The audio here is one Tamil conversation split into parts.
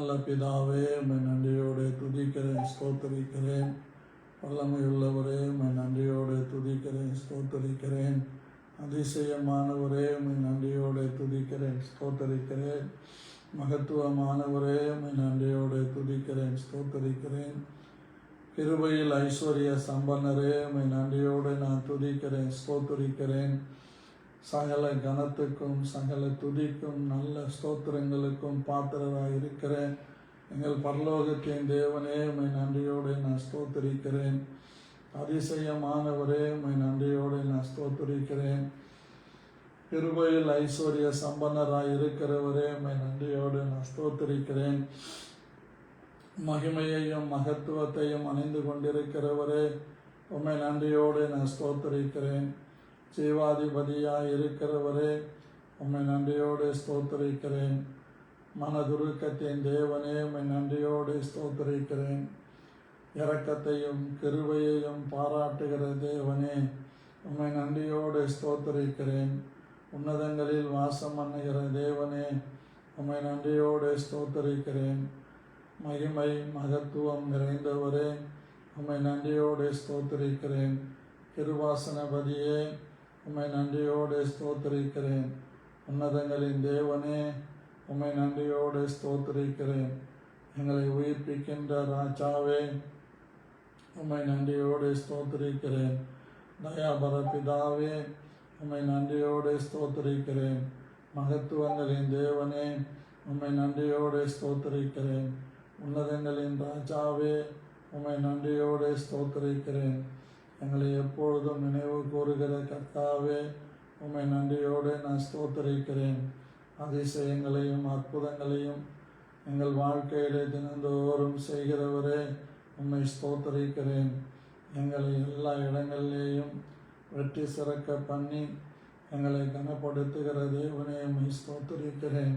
நல்ல பிதாவே, உம்மை நன்றியோடு துதிக்கிறேன், ஸ்தோத்தரிக்கிறேன். வல்லமையுள்ளவரே, உம்மை நன்றியோடு துதிக்கிறேன், ஸ்தோத்தரிக்கிறேன். அதிசயமானவரே, உம்மை நன்றியோடு துதிக்கிறேன், ஸ்தோத்தரிக்கிறேன். மகத்துவமானவரே, உம்மை நன்றியோடு துதிக்கிறேன், ஸ்தோத்தரிக்கிறேன். கிருபையில் ஐஸ்வர்ய சம்பன்னரே, உம்மை நன்றியோடு நான் துதிக்கிறேன், ஸ்தோத்தரிக்கிறேன். சகல கனத்துக்கும் சகல துதிக்கும் நல்ல ஸ்தோத்திரங்களுக்கும் பாத்திரராக இருக்கிறேன். எங்கள் பரலோகத்தின் தேவனே, உம்மை நன்றியோடு நான் ஸ்தோத்தரிக்கிறேன். அதிசயமானவரே, உம்மை நன்றியோடு நான் ஸ்தோத்தரிக்கிறேன். கிருபையில் ஐஸ்வர்ய சம்பன்னராக இருக்கிறவரே, உம்மை நன்றியோடு நான் ஸ்தோத்தரிக்கிறேன். மகிமையையும் மகத்துவத்தையும் அணிந்து கொண்டிருக்கிறவரே, உம்மை நன்றியோடு நான் ஸ்தோத்தரிக்கிறேன். ஜீவாதிபதியாய் இருக்கிறவரே, உம்மை நன்றியோடு ஸ்தோத்தரிக்கிறேன். மனதுருக்கத்தின் தேவனே, உம்மை நன்றியோடு ஸ்தோத்தரிக்கிறேன். இரக்கத்தையும் கிருபையையும் பாராட்டுகிற தேவனே, உம்மை நன்றியோடு ஸ்தோத்தரிக்கிறேன். உன்னதங்களில் வாசம் பண்ணுகிற தேவனே, உம்மை நன்றியோடு ஸ்தோத்தரிக்கிறேன். மகிமை மகத்துவம் நிறைந்தவரே, உம்மை நன்றியோடு ஸ்தோத்தரிக்கிறேன். கிருபாசனபதியே, உம்மை நன்றியோடு ஸ்தோத்தரிக்கிறேன். உன்னதங்களின் தேவனே, உம்மை நன்றியோடு ஸ்தோத்தரிக்கிறேன். எங்களை உயிர்ப்பிக்கின்ற ராஜாவே, உம்மை நன்றியோடு ஸ்தோத்தரிக்கிறேன். தயாபர பிதாவே, உம்மை நன்றியோடு ஸ்தோத்தரிக்கிறேன். மகத்துவங்களின் தேவனே, உம்மை நன்றியோடு ஸ்தோத்தரிக்கிறேன். உன்னதங்களின் ராஜாவே, உம்மை நன்றியோடு ஸ்தோத்தரிக்கிறேன். எங்களை எப்பொழுதும் நினைவு கூறுகிற கர்த்தாவே, உம்மை நன்றியோடு நான் ஸ்தோத்தரிக்கிறேன். அதிசயங்களையும் அற்புதங்களையும் எங்கள் வாழ்க்கையிலே தினந்தோறும் செய்கிறவரே, உம்மை ஸ்தோத்தரிக்கிறேன். எங்களை எல்லா இடங்களிலேயும் வெற்றி சிறக்க பண்ணி எங்களை கனப்படுத்துகிற தேவனே, உம்மை ஸ்தோத்தரிக்கிறேன்.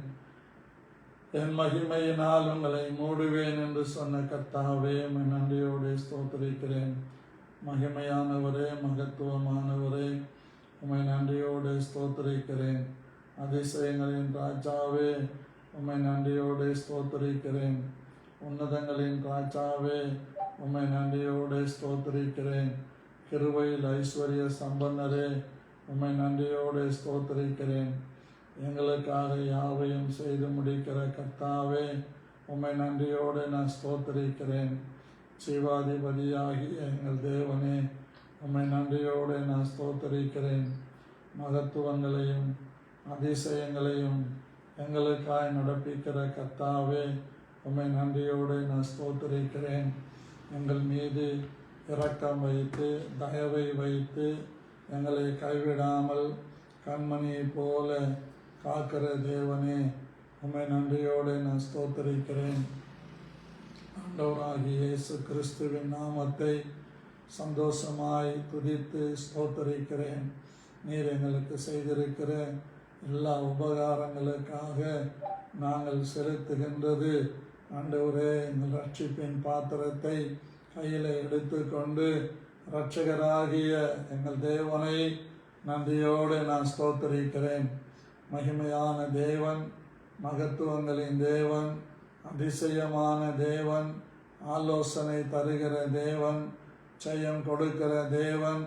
என் மகிமையினால் உங்களை மூடுவேன் என்று சொன்ன கர்த்தாவே, உம்மை நன்றியோடு ஸ்தோத்தரிக்கிறேன். மகிமையானவரே, மகத்துவமானவரே, உம்மை நன்றியோடு ஸ்தோத்தரிக்கிறேன். அதிசயங்களின் ராஜாவே, உம்மை நன்றியோடு ஸ்தோத்தரிக்கிறேன். உன்னதங்களின் ராஜாவே, உம்மை நன்றியோடு ஸ்தோத்தரிக்கிறேன். கிருபையில் ஐஸ்வர்ய சம்பன்னரே, உம்மை நன்றியோடு ஸ்தோத்தரிக்கிறேன். எங்களுக்காக யாவையும் செய்து முடிக்கிற கர்த்தாவே, உம்மை நன்றியோடு நான் ஸ்தோத்தரிக்கிறேன். ஜீவாதிபதியாகிய எங்கள் தேவனே, உம்மை நன்றியோடு நான் ஸ்தோத்தரிக்கிறேன். மகத்துவங்களையும் அதிசயங்களையும் எங்களுக்காய் நடப்பிக்கிற கர்த்தாவே, உம்மை நன்றியோடு நான் ஸ்தோத்தரிக்கிறேன். எங்கள் மீது இரக்கம் வைத்து தயவை வைத்து எங்களை கைவிடாமல் கண்மணியை போல காக்கிற தேவனே, உம்மை நன்றியோடு நான் ஸ்தோத்தரிக்கிறேன். ஆண்டவராகிய இயேசு கிறிஸ்துவின் நாமத்தை சந்தோஷமாய் துதித்து ஸ்தோத்தரிக்கிறேன். நீர் எங்களுக்கு செய்திருக்கிற எல்லா உபகாரங்களுக்காக நாங்கள் செலுத்துகின்றது, ஆண்டவரே, எங்கள் ரட்சிப்பின் பாத்திரத்தை கையில் எடுத்துக்கொண்டு இரட்சகராகிய எங்கள் தேவனை நன்றியோடு நான் ஸ்தோத்தரிக்கிறேன். மகிமையான தேவன், மகத்துவங்களின் தேவன், அதிசயமான தேவன், ஆலோசனை தருகிற தேவன், ஜெயம் கொடுக்கிற தேவன்,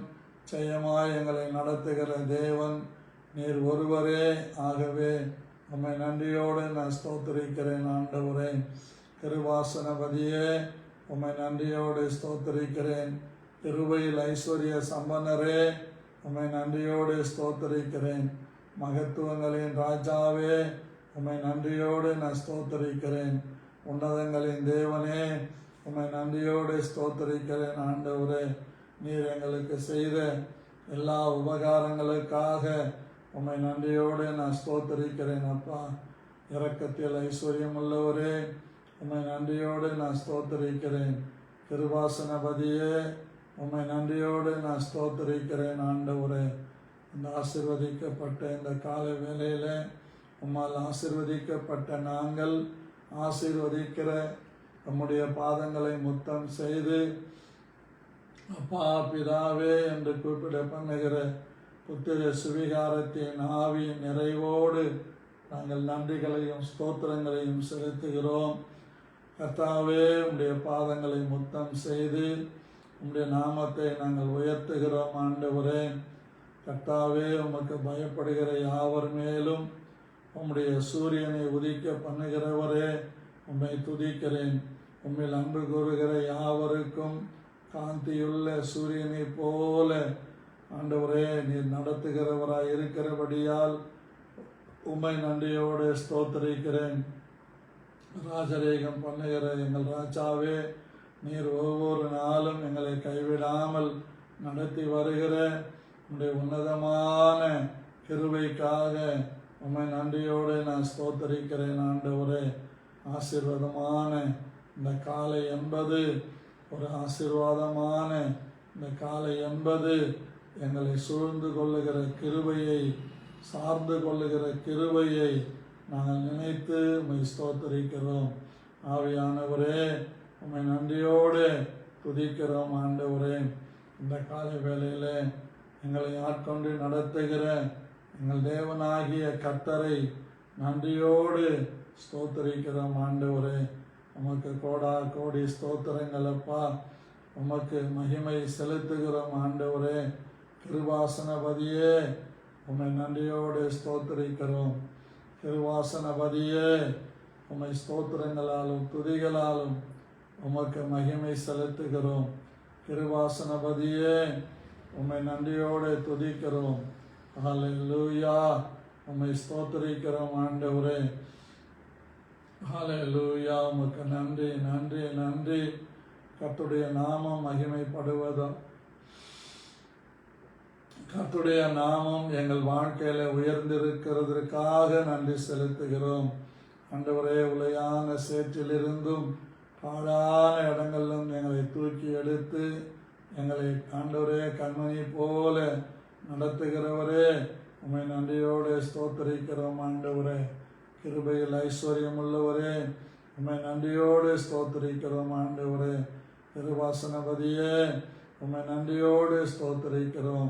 ஜெயமாய் எங்களை நடத்துகிற தேவன் நீர் ஒருவரே. ஆகவே உம்மை நன்றியோடு நான் ஸ்தோத்தரிக்கிறேன். ஆண்டவரே, கிருபாசனபதியே, உம்மை நன்றியோடு ஸ்தோத்தரிக்கிறேன். கிருபையில் ஐஸ்வர்ய சம்பன்னரே, உம்மை நன்றியோடு ஸ்தோத்தரிக்கிறேன். மகத்துவங்களின் ராஜாவே, உம்மை நன்றியோடு நான் ஸ்தோத்தரிக்கிறேன். உன்னதங்களின் தேவனே, உம்மை நன்றியோடு ஸ்தோத்தரிக்கிறேன். ஆண்டவரே, நீர் எங்களுக்கு செய்த எல்லா உபகாரங்களுக்காக உம்மை நன்றியோடு நான் ஸ்தோத்தரிக்கிறேன். அப்பா, இரக்கத்தில் ஐஸ்வர்யம் உள்ளவரே, உம்மை நன்றியோடு நான் ஸ்தோத்தரிக்கிறேன். கிருபாசனபதியே, உம்மை நன்றியோடு நான் ஸ்தோத்தரிக்கிறேன். ஆண்டவரே, இந்த ஆசீர்வதிக்கப்பட்ட இந்த காலை வேளையில் உம்மால் ஆசீர்வதிக்கப்பட்ட நாங்கள் ஆசீர்வதிக்கிற நம்முடைய பாதங்களை முத்தம் செய்து அப்பா பிதாவே என்று கூப்பிட பண்ணுகிற புத்திர சுவிகாரத்தின் ஆவியின் நிறைவோடு நாங்கள் நன்றிகளையும் ஸ்தோத்திரங்களையும் செலுத்துகிறோம். கர்த்தாவே, உம்முடைய பாதங்களை முத்தம் செய்து உம்முடைய நாமத்தை நாங்கள் உயர்த்துகிறோம் ஆண்டவரே. கர்த்தாவே, உமக்கு பயப்படுகிற யாவர் மேலும் உம்முடைய சூரியனை உதிக்க பண்ணுகிறவரே, உம்மை துதிக்கிறேன். உம்மில் அன்பு கூறுகிற யாவருக்கும் காந்தியுள்ள சூரியனை போல ஆண்டவரே நீர் நடத்துகிறவராய் இருக்கிறபடியால் உம்மை நன்றியோடு ஸ்தோத்திரிக்கிறேன். ராஜரீகம் பண்ணுகிற எங்கள் ராஜாவே, நீர் ஒவ்வொரு நாளும் எங்களை கைவிடாமல் நடத்தி வருகிற உம்முடைய உன்னதமான கிருபைக்காக உம்மை நன்றியோடு நான் ஸ்தோத்திரிக்கிறேன் ஆண்டவரே. ஆசீர்வாதமான இந்த காலை என்பது ஒரு ஆசீர்வாதமான இந்த காலை என்பது எங்களை சூழ்ந்து கொள்ளுகிற கிருபையை, சார்ந்து கொள்ளுகிற கிருபையை நாங்கள் நினைத்து உம்மை ஸ்தோத்திரிக்கிறோம். ஆவியானவரே, உம்மை நன்றியோடு துதிக்கிறோம் ஆண்டவரே. இந்த காலை வேளையில் எங்களை ஆட்கொண்டு நடத்துகிற எங்கள் தேவனாகிய கர்த்தரை நன்றியோடு ஸ்தோத்திரிக்கிறோம் ஆண்டவரே. உமக்கு கோடா கோடி ஸ்தோத்திரங்கள் அப்பா. உமக்கு மகிமை செலுத்துகிறோம் ஆண்டவரே. கிருபாசனபதியே, உம்மை நன்றியோடு ஸ்தோத்திரிக்கிறோம். கிருபாசனபதியே, உம்மை ஸ்தோத்திரங்களாலும் துதிகளாலும் உமக்கு மகிமை செலுத்துகிறோம். கிருபாசனபதியே, உம்மை நன்றியோடு துதிக்கிறோம். ஹல்லேலூயா, உம்மை ஸ்தோத்திரிக்கிறோம் ஆண்டவரே. ஹல்லேலூயா, உமக்கு நன்றி நன்றி நன்றி. கர்த்தருடைய நாமம் மகிமைப்படுவதும், கர்த்தருடைய நாமம் எங்கள் வாழ்க்கையில உயர்ந்திருக்கிறதற்காக நன்றி செலுத்துகிறோம் ஆண்டவரே. உலையான சேற்றிலிருந்தும் பாழான இடங்களிலும் எங்களை தூக்கி எடுத்து எங்களை ஆண்டவரே கண்மணி போல நடத்துகிறவரே, உம்மை நன்றியோடு ஸ்தோத்திரிக்கிறோம் ஆண்டவரே. கிருபையில் ஐஸ்வர்யம் உள்ளவரே, உம்மை நன்றியோடு ஸ்தோத்திரிக்கிறோம் ஆண்டவரே. கிருபாசனபதியே, உம்மை நன்றியோடு ஸ்தோத்திரிக்கிறோம்.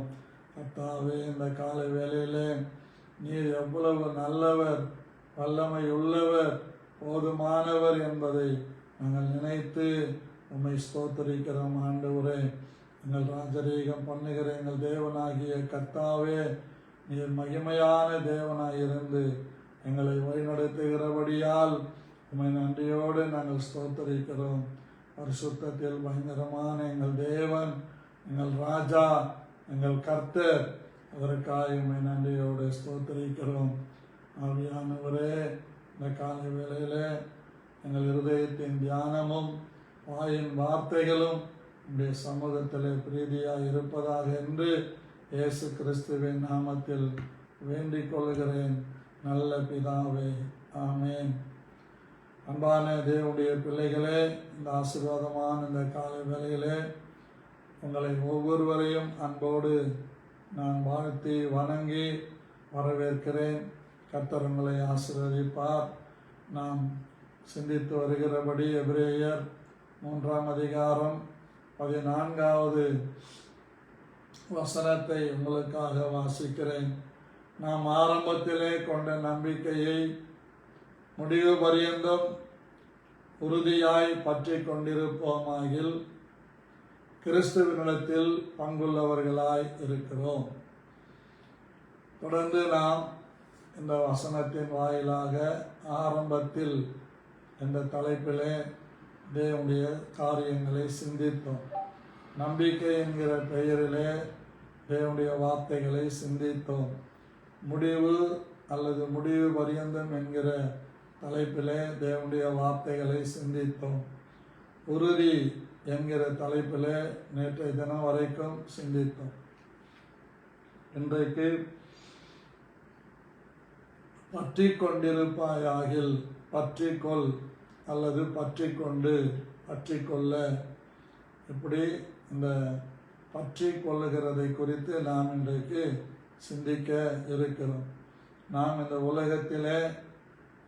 கர்த்தாவே, இந்த காலை வேளையிலே நீர் எவ்வளவு நல்லவர், வல்லமை உள்ளவர், போதுமானவர் என்பதை நாங்கள் நினைத்து உம்மை ஸ்தோத்திரிக்கிறோம் ஆண்டவரே. எங்கள் ராஜரீகம் பண்ணுகிற எங்கள் தேவனாகிய கர்த்தாவே, நீர் மகிமையான தேவனாயிருந்து எங்களை வழிநடத்துகிறபடியால் உம்மை நன்றியோடு நாங்கள் ஸ்தோத்திரிக்கிறோம். பரிசுத்தத்தில் பயங்கரமான எங்கள் தேவன், எங்கள் ராஜா, எங்கள் கர்த்தர், அதற்காக உம்மை நன்றியோடு ஸ்தோத்திரிக்கிறோம். ஆவியானவரே, இந்த காலை வேளையிலே எங்கள் இருதயத்தின் தியானமும் வாயின் வார்த்தைகளும் உம்முடைய சமூகத்திலே பிரீதியாக இருப்பதாக என்று இயேசு கிறிஸ்துவின் நாமத்தில் வேண்டிக் கொள்கிறேன் நல்ல பிதாவே, ஆமேன். அன்பான தேவனுடைய பிள்ளைகளே, இந்த ஆசீர்வாதமான இந்த காலை வேளையிலே உங்களை ஒவ்வொருவரையும் அன்போடு நான் வாழ்த்தி வணங்கி வரவேற்கிறேன். கர்த்தர் உங்களை ஆசீர்வதிப்பார். நாம் சிந்தித்து வருகிறபடி எபிரேயர் 3ஆம் அதிகாரம் 14வது வசனத்தை உங்களுக்காக வாசிக்கிறேன். நாம் ஆரம்பத்திலே கொண்ட நம்பிக்கையை முடிவு பரியந்தம் உறுதியாய் பற்றி கொண்டிருப்போமாகில் கிறிஸ்துவினிடத்தில் பங்குள்ளவர்களாய் இருக்கிறோம். தொடர்ந்து நாம் இந்த வசனத்தின் வாயிலாக ஆரம்பத்தில் இந்த தலைப்பிலே தேவனுடைய காரியங்களை சிந்தித்தோம். நம்பிக்கை என்கிற பெயரிலே தேவனுடைய வார்த்தைகளை சிந்தித்தோம். முடிவு அல்லது முடிவு பரியந்தம் என்கிற தலைப்பிலே தேவனுடைய வார்த்தைகளை சிந்தித்தோம். உறுதி என்கிற தலைப்பிலே நேற்றைய தினம் வரைக்கும் சிந்தித்தோம். இன்றைக்கு பற்றி கொண்டிருப்பாயாகில், பற்றிக்கொள் அல்லது பற்றி கொண்டு, பற்றி கொள்ள, இப்படி இந்த பற்றி கொள்ளுகிறதை குறித்து நாம் இன்றைக்கு சிந்திக்க இருக்கிறோம். நாம் இந்த உலகத்திலே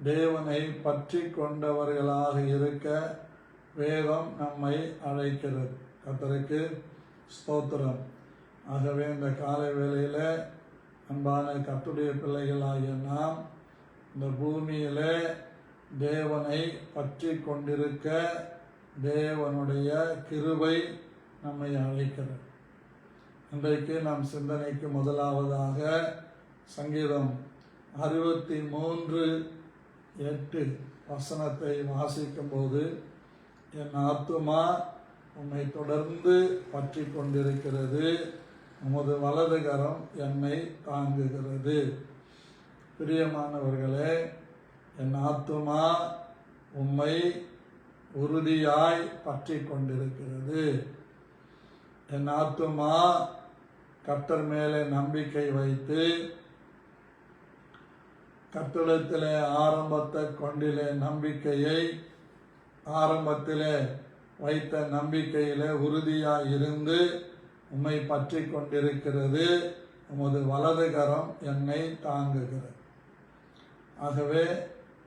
தேவனை பற்றி கொண்டவர்களாக இருக்க வேதம் நம்மை அழைக்கிறது. கர்த்தருக்கு ஸ்தோத்திரம். ஆகவே இந்த காலை வேளையில் அன்பான கர்த்தருடைய பிள்ளைகளாகிய நாம் இந்த பூமியிலே தேவனை பற்றி கொண்டிருக்க தேவனுடைய கிருபை நம்மை அழைக்கிறது. இன்றைக்கு நம் சிந்தனைக்கு முதலாவதாக சங்கீதம் 63:8 வசனத்தை வாசிக்கும்போது, என் ஆத்துமா உம்மை தொடர்ந்து பற்றி கொண்டிருக்கிறது, உமது வலது கரம் என்னை தாங்குகிறது. பிரியமானவர்களே, என் ஆத்துமா உம்மை உறுதியாய் பற்றி கொண்டிருக்கிறது. என் ஆத்துமா கர்த்தர் மேலே நம்பிக்கை வைத்து கர்த்தரிடத்திலே ஆரம்பத்தை கொண்டிலே நம்பிக்கையை ஆரம்பத்திலே வைத்த நம்பிக்கையிலே உறுதியாய் இருந்து உம்மை பற்றி கொண்டிருக்கிறது, உமது வலது கரம் என்னை தாங்குகிறது. ஆகவே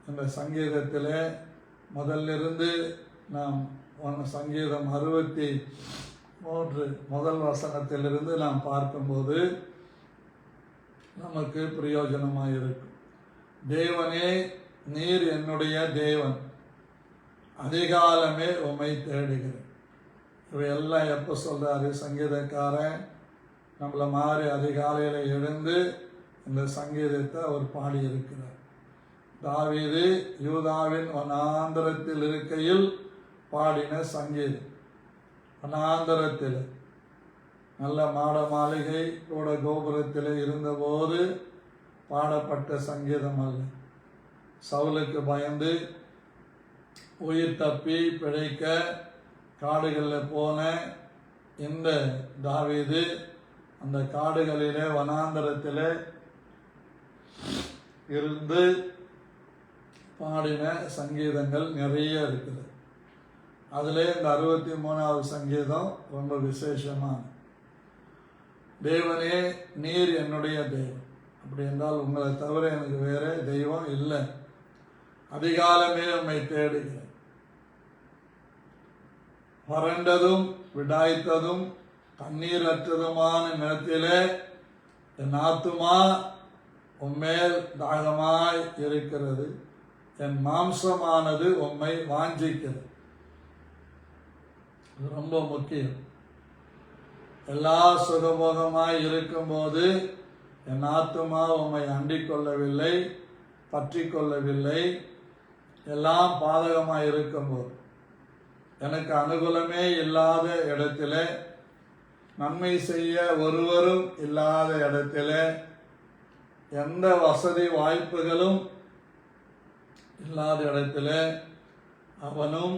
இந்த சங்கீதத்திலே முதலிருந்து நாம் சங்கீதம் 63 முதல் வசனத்திலிருந்து நாம் பார்க்கும்போது நமக்கு பிரயோஜனமாக இருக்கும். தேவனே, நீர் என்னுடைய தேவன், அதிகாலமே உம்மை தேடுகிறேன். இவையெல்லாம் எப்போ சொல்கிறாரு சங்கீதக்காரன்? நம்மளை மாதிரி அதிகாலையில் எழுந்து இந்த சங்கீதத்தை அவர் பாடியிருக்கிறார். தாவீது யூதாவின் வனாந்தரத்தில் இருக்கையில் பாடின சங்கீதம். வனாந்தரத்தில் நல்ல மாட மாளிகை கூட கோபுரத்தில் இருந்தபோது பாடப்பட்ட சங்கீதம் அல்ல. சவுலுக்கு பயந்து உயிர் தப்பி பிழைக்க காடுகளில் போன இந்த தாவீது அந்த காடுகளிலே வனாந்தரத்தில் இருந்து பாடின சங்கீதங்கள் நிறைய இருக்குது. அதில் இந்த 63வது சங்கீதம் ரொம்ப விசேஷமான. தேவனே, நீர் என்னுடைய தெய்வம். அப்படி என்றால் உங்களை தவிர எனக்கு வேற தெய்வம் இல்லை. அதிகாலமே உம்மை தேடுகிறேன். வறண்டதும் விடாய்த்ததும் தண்ணீரற்றதுமான நிலத்திலே என் ஆத்துமா உம்மேல் தாகமாய் இருக்கிறது, என் மாம்சமானது உம்மை வாஞ்சிக்கிறது. இது ரொம்ப முக்கியம். எல்லா சுகபோகமாய் இருக்கும்போது என் ஆத்துமா உம்மை அண்டிக் கொள்ளவில்லை, பற்றி கொள்ளவில்லை. எல்லாம் பாதகமாய் இருக்கும்போது, எனக்கு அனுகூலமே இல்லாத இடத்துல, நன்மை செய்ய ஒருவரும் இல்லாத இடத்துல, எந்த வசதி வாய்ப்புகளும் இல்லாத இடத்துல அவனும்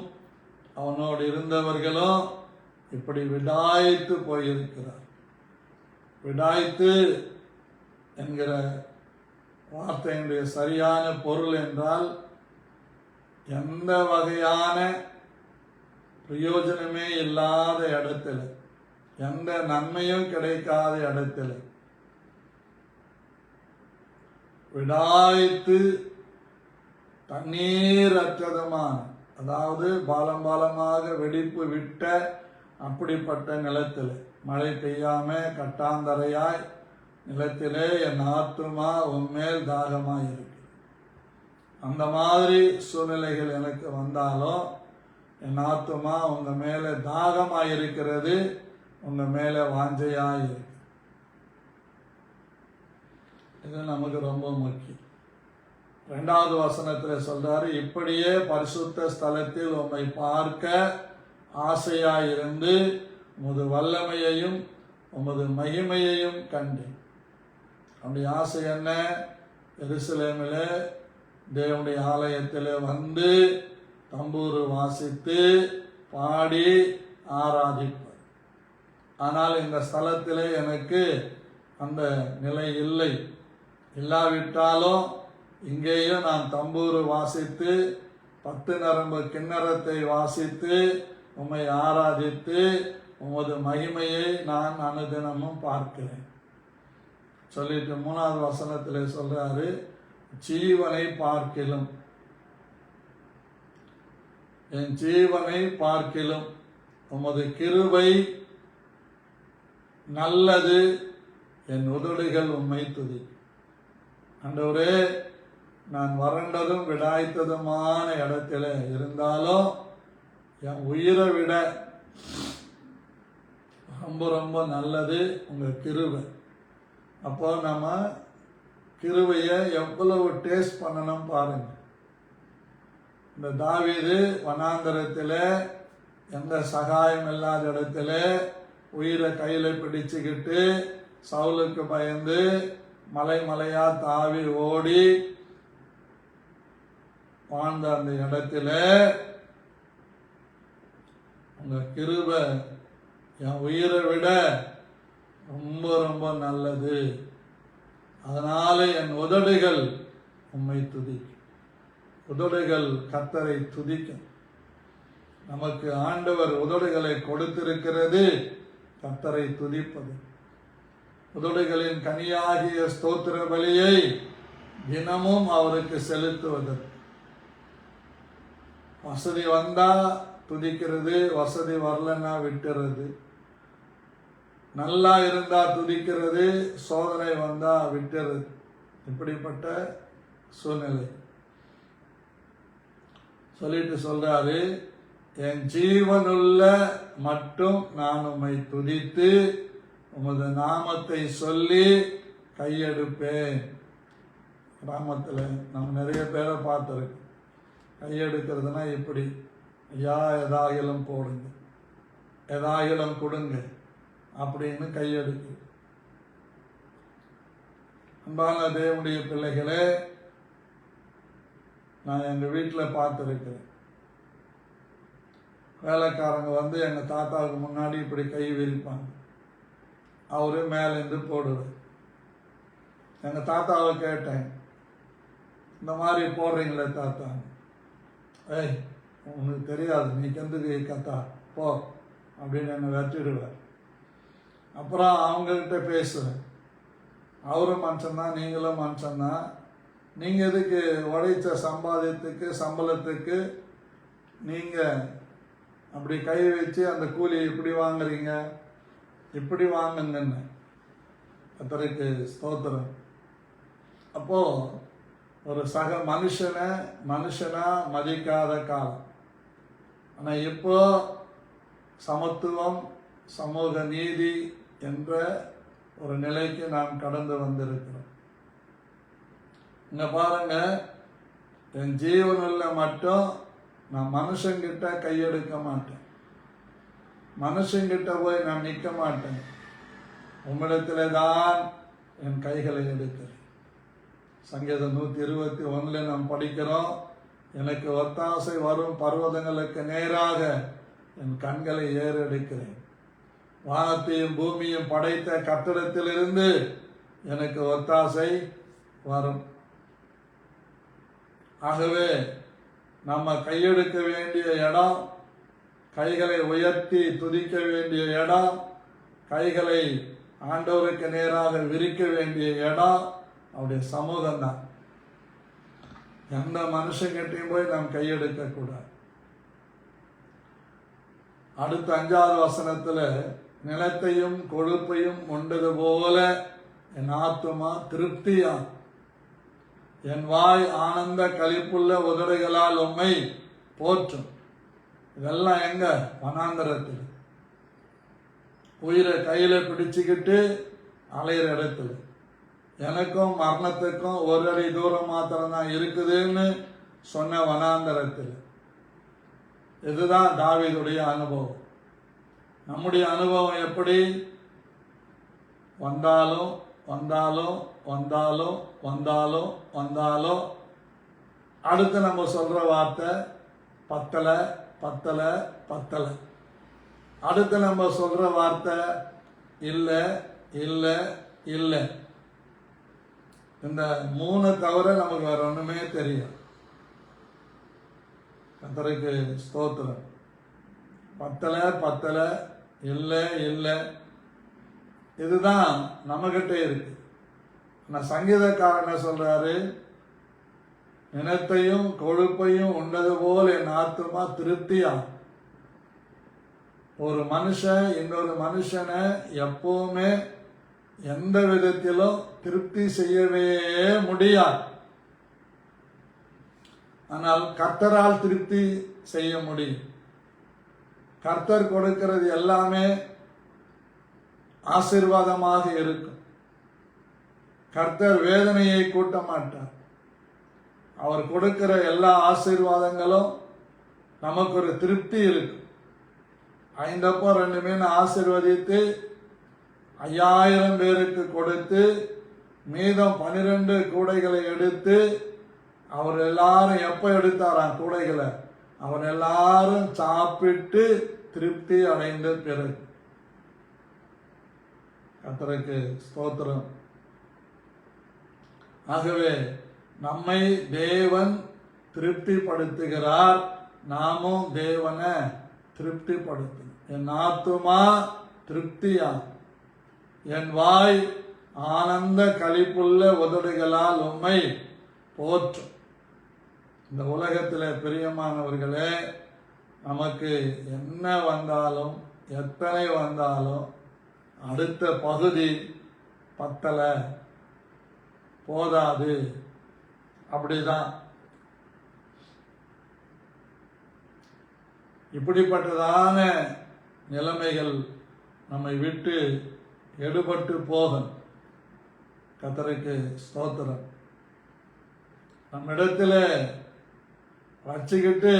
அவனோடு இருந்தவர்களும் இப்படி விடாய்த்து போயிருக்கிறார். விடாய்த்து என்கிற வார்த்தையினுடைய சரியான பொருள் என்றால் எந்த வகையான பிரயோஜனமே இல்லாத இடத்துல, எந்த நன்மையும் கிடைக்காத இடத்துல விடாய்த்து தண்ணீர் அற்றதுமான, அதாவது பாலம் பாலமாக வெடிப்பு விட்ட அப்படிப்பட்ட நிலத்தில், மழை பெய்யாம கட்டாந்தரையாய் நிலத்திலே என் ஆத்துமா உன்மேல் தாகமாய் இருக்கு. அந்த மாதிரி சூழ்நிலைகள் எனக்கு வந்தாலும் என் ஆத்துமா உங்க மேல தாகமாய் இருக்கிறது, உங்க மேல வாஞ்சையாய் இருக்கு. இது நமக்கு ரொம்ப முக்கியம். 2வது வசனத்தில் சொல்றாரு, இப்படியே பரிசுத்த ஸ்தலத்தில் உம்மை பார்க்க ஆசையாயிருந்து உமது வல்லமையையும் உமது மகிமையையும் கண்டேன். அவனுடைய ஆசை என்ன? எருசலேமில் தேவனுடைய ஆலயத்தில் வந்து தம்பூரு வாசித்து பாடி ஆராதிப்பார். ஆனால் இந்த ஸ்தலத்தில் எனக்கு அந்த நிலை இல்லை. இல்லாவிட்டாலும் இங்கேயும் நான் தம்பூரு வாசித்து 10 நரம்பு கிண்ணறத்தை வாசித்து உம்மை ஆராதித்து உமது மகிமையை நான் அனுதினமும் பார்க்கிறேன் சொல்லிட்டு 3வது வசனத்தில் சொல்றாரு, ஜீவனை பார்க்கிலும், என் ஜீவனை பார்க்கிலும் உமது கிருபை நல்லது, என் உதடுகள் உம்மை துதிக்கும். ஆண்டவரே, நான் வறண்டதும் விடாய்த்ததுமான இடத்துல இருந்தாலும் என் உயிரை விட ரொம்ப ரொம்ப நல்லது உங்கள் கிருபை. அப்போ நம்ம கிருபையை எவ்வளவு டேஸ்ட் பண்ணணும் பாருங்க. இந்த தாவீது வனாந்தரத்தில் எந்த சகாயம் இல்லாத இடத்துல உயிரை கையில் பிடிச்சுக்கிட்டு சவுலுக்கு பயந்து மலை மலையா தாவி ஓடி வாழ்ந்த அந்த இடத்துல உங்க கிருபை என் உயிரை விட ரொம்ப ரொம்ப நல்லது. அதனால என் உதடுகள் உம்மை துதிக்கும். உதடுகள் கர்த்தரை துதிக்கும். நமக்கு ஆண்டவர் உதடுகளை கொடுத்திருக்கிறது கர்த்தரை துதிப்பது. உதடுகளின் கனியாகிய ஸ்தோத்திர பலியை தினமும் அவருக்கு செலுத்துவதற்கு. வசதி வந்தா துதிக்கிறது, வசதி வரலன்னா விட்டுறது. நல்லா இருந்தா துதிக்கிறது, சோதனை வந்தா விட்டுறது. இப்படிப்பட்ட சூழ்நிலை சொல்லிட்டு சொல்றாரு, என் ஜீவனுள்ள மட்டும் நான் உம்மை துதித்து உமது நாமத்தை சொல்லி கையெடுப்பேன். கிராமத்தில் நம்ம நிறைய பேரை பார்த்துருக்கோம். கையெடுக்கிறதுனா இப்படி, ஐயா எதாகிலும் போடுங்க, எதாகிலும் கொடுங்க அப்படின்னு கையெடுக்கு. அன்பான தேவனுடைய பிள்ளைகளே, நான் எங்கள் வீட்டில் பார்த்துருக்கிறேன். வேலைக்காரங்க வந்து எங்கள் தாத்தாவுக்கு முன்னாடி இப்படி கை விரிப்பாங்க, அவரு மேலேருந்து போடுவார். எங்கள் தாத்தாவை கேட்டேன், இந்த மாதிரி போடுறீங்களே தாத்தா? ஏய் உனக்கு தெரியாது, நீ கந்துக்கு கத்தா போ அப்படின்னு என்னை வெட்டிடுவார். அப்புறம் அவங்கக்கிட்ட பேசுவேன், அவரும் மனுஷன்தான், நீங்களும் மனுஷன்தான். நீங்கள் எதுக்கு உழைச்ச சம்பாதியத்துக்கு சம்பளத்துக்கு நீங்கள் அப்படி கை வச்சு அந்த கூலி இப்படி வாங்குறீங்க? இப்படி வாங்குங்கன்னு. கர்த்தருக்கு ஸ்தோத்திரம். அப்போ ஒரு சக மனுஷனா மதிக்காத காலம். ஆனால் இப்போ சமத்துவம், சமூக நீதி என்ற ஒரு நிலைக்கு நாம் கடந்து வந்திருக்கிறோம். இங்க பாருங்க, என் ஜீவனில் மட்டும் நான் மனுஷங்கிட்ட கையெடுக்க மாட்டேன், மனுஷங்கிட்ட போய் நான் நிற்க மாட்டேன். உம்மிடத்திலே தான் என் கைகளை எடுக்கிறேன். சங்கீதம் 121 நாம் படிக்கிறோம், எனக்கு ஒத்தாசை வரும் பர்வதங்களுக்கு நேராக என் கண்களை ஏறெடுக்கிறேன். வானத்தையும் பூமியும் படைத்த கர்த்தரிடத்திலிருந்து எனக்கு ஒத்தாசை வரும். ஆகவே நம்ம கையெடுக்க வேண்டிய இடம், கைகளை உயர்த்தி துதிக்க வேண்டிய இடம், கைகளை ஆண்டவருக்கு நேராக விரிக்க வேண்டிய இடம் அவருடைய சமூகம்தான். எந்த மனுஷங்கிட்டையும் போய் நாம் கையெடுக்க கூடாது. அடுத்த 5வது வசனத்துல, நிலத்தையும் கொழுப்பையும் உண்டது போல என் ஆத்துமா திருப்தியா, என் வாய் ஆனந்த களிப்புள்ள உதடுகளால் உம்மை போற்றும். இதெல்லாம் எங்க? வனாந்தரத்தில் உயிரை கையில பிடிச்சுக்கிட்டு அலையிற இடத்துல. எனக்கும் மரணத்துக்கும் 1 அடி தூரம் மாத்திரம்தான் இருக்குதுன்னு சொன்ன வனாந்தரத்தில். இதுதான் தாவீதுடைய அனுபவம். நம்முடைய அனுபவம் எப்படி? வந்தாலும் வந்தாலும் வந்தாலும் வந்தாலும் வந்தாலும் அடுத்து நம்ம சொல்ற வார்த்தை பத்தலை பத்தலை பத்தலை. அடுத்து நம்ம சொல்ற வார்த்தை இல்லை இல்லை இல்லை. இந்த 3 தவிர நமக்கு வேற ஒண்ணுமே தெரியும். கர்த்தருக்கு ஸ்தோத்திரம். பத்தலை பத்தலை, இல்லை இல்லை, இதுதான் நம்மகிட்ட இருக்கு. நான் சங்கீதக்காரன் சொல்றாரு, நிலத்தையும் கொழுப்பையும் உண்டது போல் என் ஆத்துமா திருப்தியா. ஒரு மனுஷன் இன்னொரு மனுஷனை எப்பவுமே எந்த விதத்திலும் திருப்தி செய்யவே முடியாது. ஆனால் கர்த்தரால் திருப்தி செய்ய முடியும். கர்த்தர் கொடுக்கிறது எல்லாமே ஆசீர்வாதமாக இருக்கும். கர்த்தர் வேதனையை கூட்ட மாட்டார். அவர் கொடுக்கிற எல்லா ஆசீர்வாதங்களும் நமக்கு ஒரு திருப்தி இருக்கும். 5 அப்பம் 2 மீன் ஆசீர்வதித்து 5000 பேருக்கு கொடுத்து மீதம் 12 கூடைகளை எடுத்து அவர் எல்லாரும் எப்ப எடுத்தாராம் கூடைகளை? அவர் எல்லாரும் சாப்பிட்டு திருப்தி அடைந்த பிறகு. கர்த்தருக்கு ஸ்தோத்திரம். ஆகவே நம்மை தேவன் திருப்திப்படுத்துகிறார், நாமும் தேவனை திருப்திப்படுத்தணும். என் ஆத்துமா திருப்தியா, என் வாய் ஆனந்த களிப்புள்ள உதடுகளால் உம்மை போற்றும். இந்த உலகத்தில் பிரியமானவர்களே, நமக்கு என்ன வந்தாலும் எத்தனை வந்தாலும் அடுத்த பகுதி பத்தலை, போதாது. அப்படிதான். இப்படிப்பட்டதான நிலைமைகள் நம்மை விட்டு எடுபட்டு போகும். கர்த்தருக்கு ஸ்தோத்திரம். நம்மிடத்துல வச்சுக்கிட்டு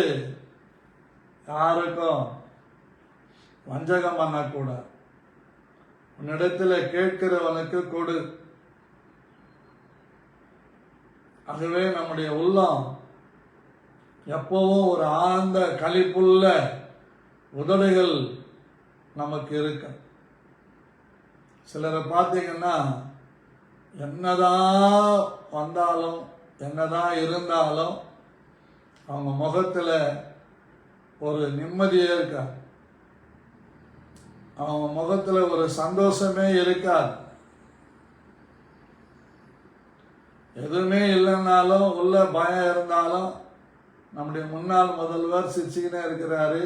யாருக்கும் வஞ்சகம் பண்ணக்கூடாது. உன்னிடத்துல கேட்கிறவனுக்கு கொடு. ஆகவே நம்முடைய உள்ளம் எப்பவும் ஒரு ஆழ்ந்த களிப்புள்ள உதடுகள் நமக்கு இருக்கு. சிலரை பார்த்தீங்கன்னா என்னதான் வந்தாலும் என்னதான் இருந்தாலும் அவங்க முகத்தில் ஒரு நிம்மதியே இருக்காது, அவங்க முகத்தில் ஒரு சந்தோஷமே இருக்காது. எதுவுமே இல்லைன்னாலும் உள்ள பயம் இருந்தாலும் நம்முடைய முன்னாள் முதல்வர் சிரிச்சுக்கிட்டே இருக்கிறாரு,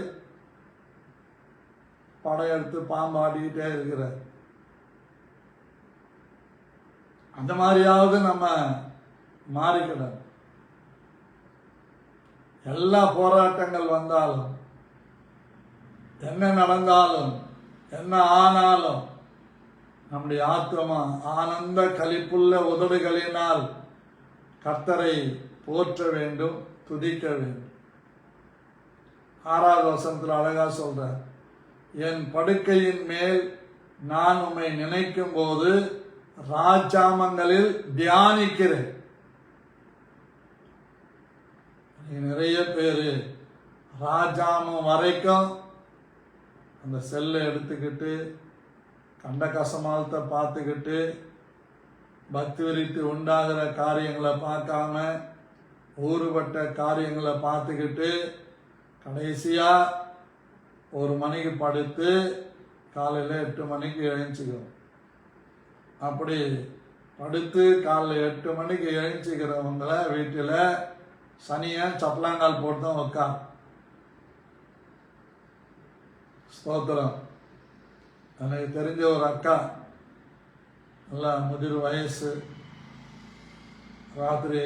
படம் எடுத்து பாம்பாடிக்கிட்டே இருக்கிறார். அந்த மாதிரியாவது நம்ம மாறிக்கிடணும். எல்லா போராட்டங்கள் வந்தாலும் என்ன நடந்தாலும் என்ன ஆனாலும் நம்முடைய ஆத்மா ஆனந்த களிப்புள்ள உதடுகளினால் கர்த்தரை போற்ற வேண்டும், துதிக்க வேண்டும். 6வது வசனத்தில் அழகா சொல்றார், என் படுக்கையின் மேல் நான் உம்மை நினைக்கும் போது ராஜாமங்களில் தியானிக்கிறேன். நிறைய பேரு ராஜாமம் வரைக்கும் அந்த செல்லை எடுத்துக்கிட்டு கண்ட கசமாலத்தை பார்த்துக்கிட்டு பக்தி விரித்து உண்டாகிற காரியங்களை பார்க்காம ஊறுபட்ட காரியங்களை பார்த்துக்கிட்டு கடைசியா 1 மணிக்கு படுத்து காலையில் 8 மணிக்கு எழுந்திக்கிறோம். அப்படி படுத்து காலையில் 8 மணிக்கு எழுந்திக்கிறவங்கள வீட்டில் சனியை சப்பலாங்கால் போட்டு தான் உட்கார். ஸ்தோத்திரம். எனக்கு தெரிஞ்ச ஒரு அக்கா, நல்லா முதிர் வயசு, ராத்திரி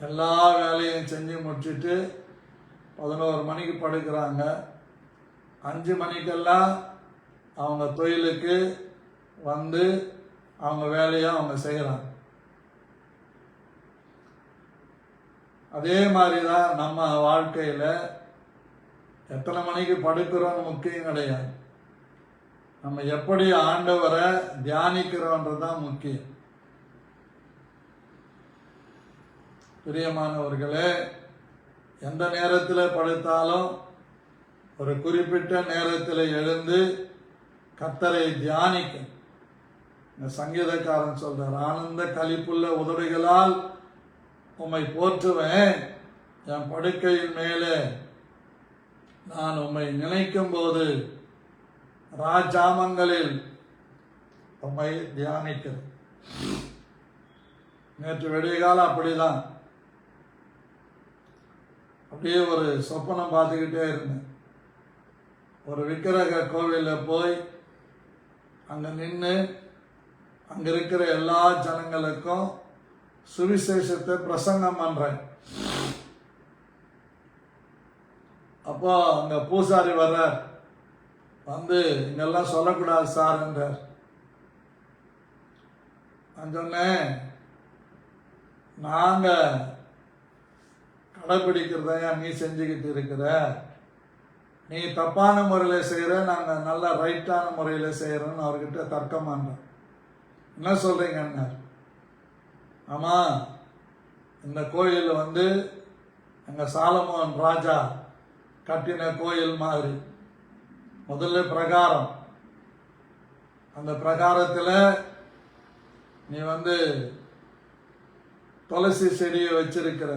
எல்லா வேலையும் செஞ்சு முடிச்சுட்டு 11 மணிக்கு படுக்கிறாங்க. 5 மணிக்கெல்லாம் அவங்க தொழிலுக்கு வந்து அவங்க வேலையை அவங்க செய்கிறாங்க. அதே மாதிரி தான் நம்ம வாழ்க்கையில் எத்தனை மணிக்கு படுக்கிறோன்னு முக்கியம் கிடையாது, நம்ம எப்படி ஆண்டவரை தியானிக்கிறோன்றது தான் முக்கியம். பிரியமானவர்களே, எந்த நேரத்தில் படுத்தாலும் ஒரு குறிப்பிட்ட நேரத்தில் எழுந்து கர்த்தரை தியானிக்க. இந்த சங்கீதக்காரன் சொல்றார், ஆனந்த களிப்புள்ள உதடுகளால் உம்மை போற்றுவேன், என் படுக்கையின் மேலே நான் உம்மை நினைக்கும் போது ராஜாமங்களில் உம்மை தியானிக்கிறேன். நேற்று விடியகாலம் அப்படிதான், அப்படியே ஒரு சொப்பனம் பார்த்துக்கிட்டே இருந்தேன். ஒரு விக்கிரக கோவிலில் போய் அங்கே நின்று அங்கே இருக்கிற எல்லா ஜனங்களுக்கும் சுவிசேஷத்தை பிரசங்கம் பண்ணுறேன். அப்போ அங்க பூசாரி வர்றார், வந்து இங்கெல்லாம் சொல்லக்கூடாது சார் என்றார். நான் சொன்னேன், நாங்க கடைப்பிடிக்கிறத நீ செஞ்சுக்கிட்டு இருக்கிற, நீ தப்பான முறையில் செய்கிற, நாங்கள் நல்லா ரைட்டான முறையில் செய்கிறோன்னு அவர்கிட்ட தர்க்கம் பண்ணோம். என்ன சொல்கிறீங்க? ஆமாம், இந்த கோயில் வந்து எங்கள் சாலமோன் ராஜா கட்டின கோயில் மாதிரி. முதல்ல பிரகாரம், அந்த பிரகாரத்தில் நீ வந்து துளசி செடியை வச்சிருக்கிற,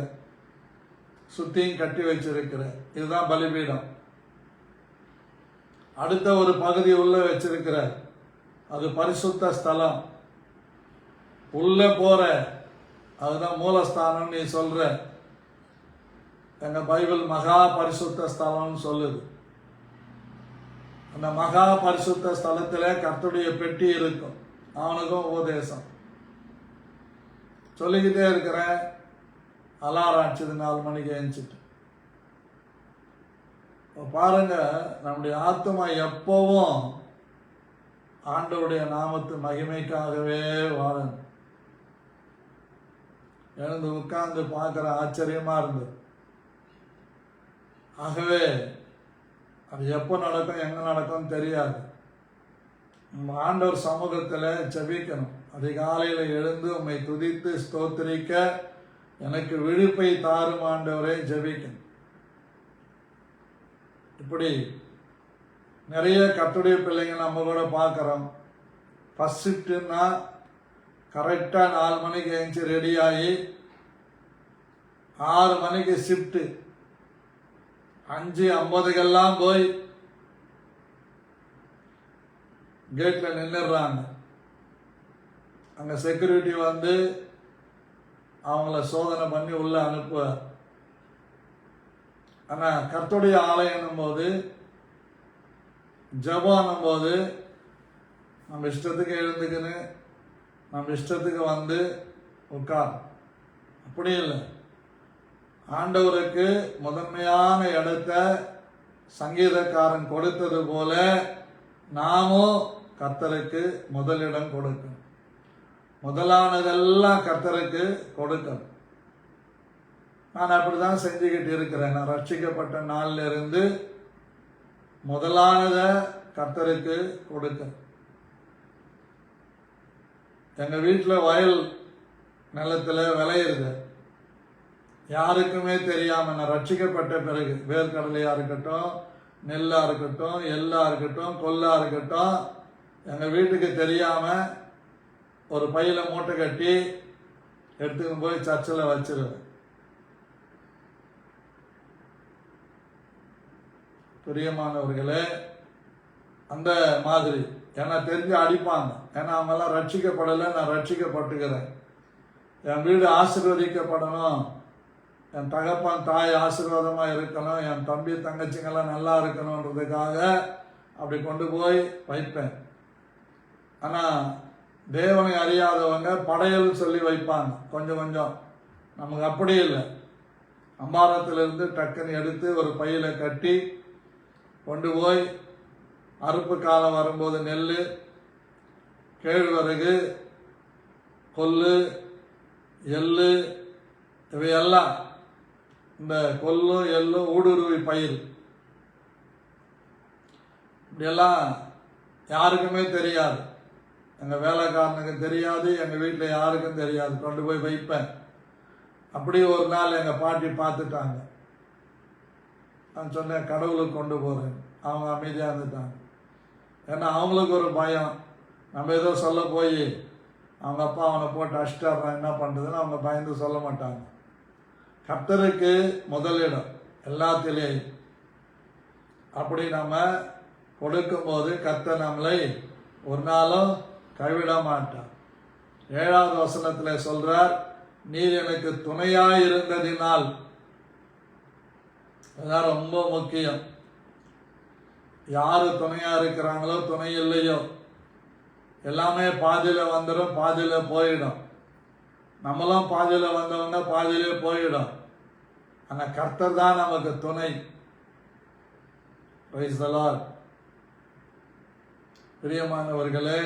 சுத்தியும் கட்டி வச்சிருக்கிற, இதுதான் பலிபீடம். அடுத்த ஒரு பகுதி உள்ள வச்சிருக்கிற, அது பரிசுத்த ஸ்தலம். உள்ள போற, அதுதான் மூலஸ்தானம் நீ சொல்ற. எங்க பைபிள் மகா பரிசுத்த ஸ்தலம்னு சொல்லுது. அந்த மகா பரிசுத்த ஸ்தலத்துல கர்த்தருடைய பெட்டி இருக்கும். அவனுக்கும் உபதேசம் சொல்லிக்கிட்டே இருக்கிறேன். அலாரம் அடிச்சது, 4 மணிக்கு எழுந்துட்டு. பாருங்க, நம்முடைய ஆத்மா எப்பவும் ஆண்டவருடைய நாமத்து மகிமைக்காகவே வாழணும். எழுந்து உட்கார்ந்து பார்க்குற ஆச்சரியமா இருந்தது. ஆகவே அது எப்போ நடக்கும், எங்கே நடக்கும்னு தெரியாது. நம்ம ஆண்டவர் சமூகத்தில் ஜெபிக்கணும். அதிகாலையில் எழுந்து உம்மை துதித்து ஸ்தோத்திரிக்க எனக்கு விழிப்பை தாரும் ஆண்டவரை ஜெபிக்கணும். இப்படி நிறைய கர்த்தருடைய பிள்ளைங்க நம்ம கூட பார்க்குறோம். ஃபர்ஸ்ட் ஷிஃப்ட்டுன்னா கரெக்டாக 4 மணிக்கு எழுந்துச்சி ரெடியாகி 6 மணிக்கு ஷிஃப்ட்டு, 5:50க்கெல்லாம் போய் கேட்டில் நின்றுடுறாங்க. அங்கே செக்யூரிட்டி வந்து அவங்கள சோதனை பண்ணி உள்ளே அனுப்புவார். ஆனால் கர்த்தருடைய ஆலயம் போது, ஜெபம் போது நம்ம இஷ்டத்துக்கு எழுந்துக்குன்னு நம்ம இஷ்டத்துக்கு வந்து உட்கார். அப்படி இல்லை. ஆண்டவருக்கு முதன்மையான இடத்த சங்கீதக்காரன் கொடுத்தது போல நாமும் கர்த்தருக்கு முதலிடம் கொடுக்கணும். முதலானதெல்லாம் கர்த்தருக்கு கொடுக்கணும். நான் அப்படிதான் செஞ்சுக்கிட்டு இருக்கிறேன். நான் ரட்சிக்கப்பட்ட நாளில் இருந்து முதலானதை கர்த்தருக்கு கொடுக்கணும். எங்கள் வீட்டில் வயல் நிலத்தில் விளையிறது, யாருக்குமே தெரியாமல், நான் ரட்சிக்கப்பட்ட பிறகு, வேர்க்கடலையாக இருக்கட்டும், நெல்லாக இருக்கட்டும், எள்ளா இருக்கட்டும், கொல்லா இருக்கட்டும், எங்கள் வீட்டுக்கு தெரியாமல் ஒரு பையில மூட்டை கட்டி எடுத்துன்னு போய் சர்ச்சில் வச்சிருவேன். பிரியமானவர்களே, அந்த மாதிரி ஏன்னா தெரிஞ்சு அடிப்பாங்க. ஏன்னா அவங்கெல்லாம் ரட்சிக்கப்படலை, நான் ரட்சிக்கப்பட்டுக்கிறேன். என் வீடு ஆசீர்வதிக்கப்படணும், என் தகப்பன் தாய் ஆசீர்வாதமாக இருக்கணும், என் தம்பி தங்கச்சிங்கெல்லாம் நல்லா இருக்கணுன்றதுக்காக அப்படி கொண்டு போய் வைப்பேன். ஆனால் தேவனை அறியாதவங்க படையல் சொல்லி வைப்பாங்க கொஞ்சம் கொஞ்சம். நமக்கு அப்படி இல்லை. அம்பாரத்திலிருந்து டக்குன்னு எடுத்து ஒரு பையில கட்டி கொண்டு போய் அறுப்பு காலம் வரும்போது நெல், கேழ்வரகு, கொள்ளு, எள்ளு, இவையெல்லாம், இந்த கொல்லும் எள்ளும் ஊடுருவி பயிர், இப்படியெல்லாம் யாருக்குமே தெரியாது. எங்கள் வேலைக்காரனுக்கு தெரியாது, எங்கள் வீட்டில் யாருக்கும் தெரியாது. கொண்டு போய் வைப்பேன். அப்படி ஒரு நாள் எங்கள் பாட்டி பார்த்துட்டாங்க. நான் சொன்னேன், கடவுளுக்கு கொண்டு போகிறேன். அவங்க அமைதியாக இருந்துட்டாங்க. ஏன்னா அவங்களுக்கு ஒரு பயம், நம்ம ஏதோ சொல்ல போய் அவங்க அப்பா அவனை போட்டு அடிச்சிட்டாருனா என்ன பண்ணுறதுன்னு அவங்க பயந்து சொல்ல மாட்டாங்க. கர்த்தருக்கு முதலிடம் எல்லாத்திலேயும். அப்படி நம்ம கொடுக்கும்போது கர்த்தர் நம்மளை ஒரு நாளும் கைவிட மாட்டார். 7வது வசனத்தில் சொல்றார், நீர் எனக்கு துணையாய் இருந்ததினால். அதான் ரொம்ப முக்கியம். யாரு துணையா இருக்கிறாங்களோ துணை இல்லையோ எல்லாமே பாதியில வந்துடும், பாதியில போயிடும். நம்மளும் பாதியில வந்தவங்க பாதியிலே போயிடும். ஆனா கர்த்தர் தான் நமக்கு துணை. Praise the Lord. பிரியமானவர்களே,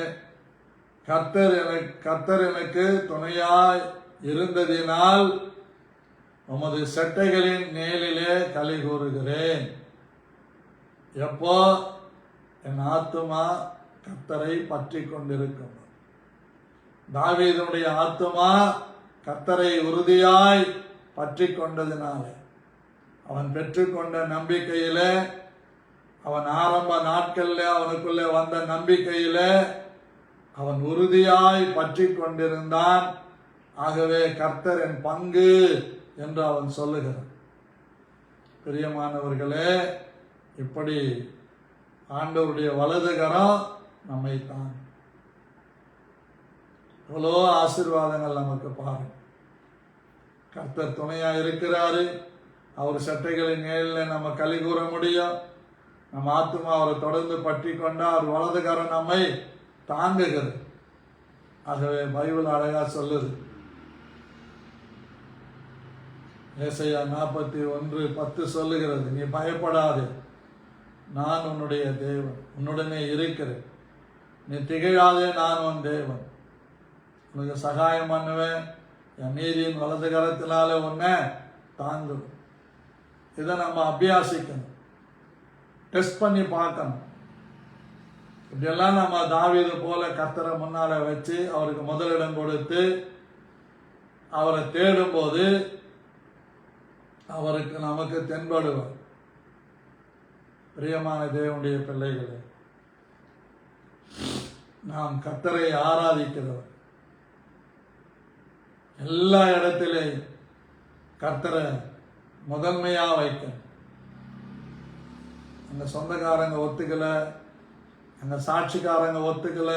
கர்த்தர் எனக்கு துணையாய் இருந்ததினால் உமது செட்டைகளின் மேலிலே களி கூறுகிறேன். எப்போ என் ஆத்துமா கர்த்தரை பற்றி கொண்டிருக்கும். தாவீதுடைய ஆத்துமா கர்த்தரை உறுதியாய் பற்றி கொண்டதினால, அவன் பெற்றுக்கொண்ட நம்பிக்கையில, அவன் ஆரம்ப நாட்கள்ல அவனுக்குள்ள வந்த நம்பிக்கையில அவன் உறுதியாய் பற்றி கொண்டிருந்தான். ஆகவே கர்த்தர் என் பங்கு என்று அவன் சொல்லுகிறான். பிரியமானவர்களே, இப்படி ஆண்டவருடைய வலதுகரம் நம்மை தான் எவ்வளோ ஆசீர்வாதங்கள் நமக்கு பாருங்க. கர்த்தர் துணையா இருக்கிறாரு. அவர் சட்டைகளின் மேலில் நம்ம களி கூற முடியும். நம்ம ஆத்துமா அவரை தொடர்ந்து பற்றி கொண்டா அவர் வலதுகரம் நம்மை தாங்குகிறது. ஆகவே பைபிள் அழகா சொல்லுது. ஏசாயா 41:10 சொல்லுகிறது, நீ பயப்படாதே, நான் உன்னுடைய தேவன், உன்னுடனே இருக்கிறேன். நீ திகழாதே, நான் உன் தேவன், உனக்கு சகாயம் பண்ணுவேன், என் நீதியின் வலது கரத்தினால உன்னை தாங்குவேன். இதை நம்ம அபியாசிக்கணும், டெஸ்ட் பண்ணி பார்க்கணும். இப்படியெல்லாம் நம்ம தாவீது போல கர்த்தரை முன்னால வச்சு அவருக்கு முதலிடம் கொடுத்து அவரை தேடும்போது அவருக்கு நமக்கு தென்படுவார். பிரியமான தேவனுடைய பிள்ளைகளே, நாம் கர்த்தரை ஆராதிக்கிறவர். எல்லா இடத்திலேயும் கர்த்தரை முதன்மையா வைக்கணும். எங்க சொந்தக்காரங்க ஒத்துக்கல, எங்க சாட்சிக்காரங்க ஒத்துக்கல,